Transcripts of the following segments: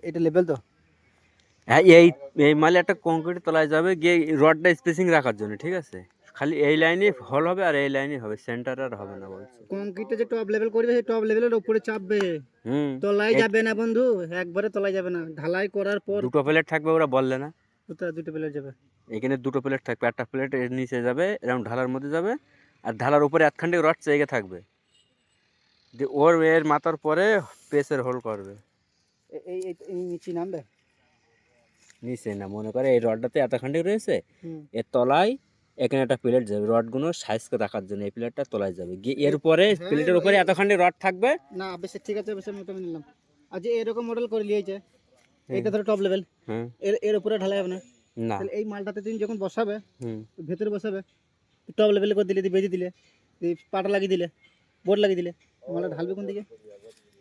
এটা লেভেল তো? হ্যাঁ, এই এই মালে একটা কংক্রিট তলায় যাবে গিয়ে রডটা স্পেসিং রাখার জন্য, ঠিক আছে? খালি এই লাইনে হল হবে আর এই লাইনে হবে, সেন্টার আর হবে না বলছে। কংক্রিটে যে টপ লেভেল করবে সেই টপ লেভেলের উপরে চাপবে, হুম। তলায় এই যাবে না বন্ধু, একবারে তলায় যাবে না, ঢালাই করার পর দুটো প্লেট থাকবে, ওরা বললে না? দুটো প্লেট যাবে। এখানে দুটো প্লেট থাকবে, একটা প্লেট এর নিচে যাবে, এরকম ঢালার মধ্যে যাবে, আর ঢালার উপরে একখান রড চেয়ে থাকবে, দিয়ে ওর এর মাথার পরে পেসের হোল করবে। এই নিচে নামবে। নিচে না, মনে করে এই রডটাতে এতখান্ডি রয়েছে, হুম। এর তলায় এখানে একটা প্লেট যাবে রডগুলো সাইজ করে রাখার জন্য, এই প্লেটটা তলায় যাবে গিয়ে এর উপরে প্লেটের উপরে এতখান্ডি রড থাকবে। না বেশ ঠিক আছে, বেশ আমি নিলাম। আর যে এরকম মডেল করে নিয়েছে, হ্যাঁ। এটা ধরো টপ লেভেল, হ্যাঁ। এর উপরে ঢালাই হবে না। না। তাহলে এই মালটাতে তুমি যখন বসাবে, হুম। ভেতরে বসাবে, টপ লেভেলে করে দিলে, বেঁধে দিলে, পাটা লাগিয়ে দিলে, বোর্ড লাগিয়ে দিলে, মালটা ঢালবে কোন দিকে?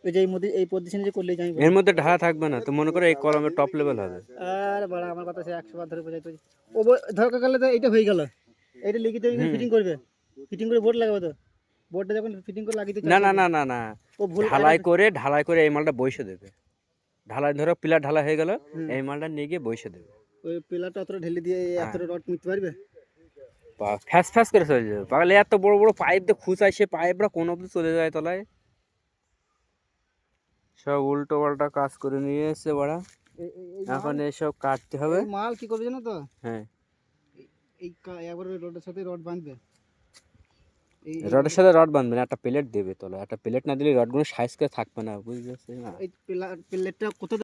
ওই যে এই মধ্যে এই পজিশনে যে করলে যাই এর মধ্যে ঢালা থাকবে না তো, মনে করে এই কলমের টপ লেভেল হবে। আর বড় আমার কথা সে 100 বার ধরে বোঝাইতে ও ধরকা গেলে তো এইটা হয়ে গেল, এইটা লিখিত ফিটিং করবে, ফিটিং করে বোর্ড লাগাবে তো, বোর্ডটা যখন ফিটিং করে লাগিয়ে না না না না না, ও ভুল ঢালাই করে এই মালটা বসে দেবে। ঢালাই ধরো পিলার ঢালা হয়ে গেল, এই মালটা নিয়ে গিয়ে বসে দেবে। ওই পিলারটা অতটা ঢেলে দিয়ে এত রড নিতে পারবে? ফ্যাস ফ্যাস করে চলে যাবে পাগলে, এত বড় বড় পাইপ দিয়ে খুঁচায়, সে পাইপটা কোন অব্দি চলে যায় তলায়। সব উল্টো পাল্টা কাজ করে নিয়ে এসে বড়া, এখন এসব কাটতে হবে। মাল কি করবে জানো তো? হ্যাঁ, এই একবার রডের সাথে রড বাঁধবে, রডের সাথে রড বাঁধবে না, একটা প্লেট দেবে তলায়, একটা প্লেট না দিলে রডগুলো সাইজ করে থাকবে না, বুঝতে পারছিস না? এই প্লেটটা কোথা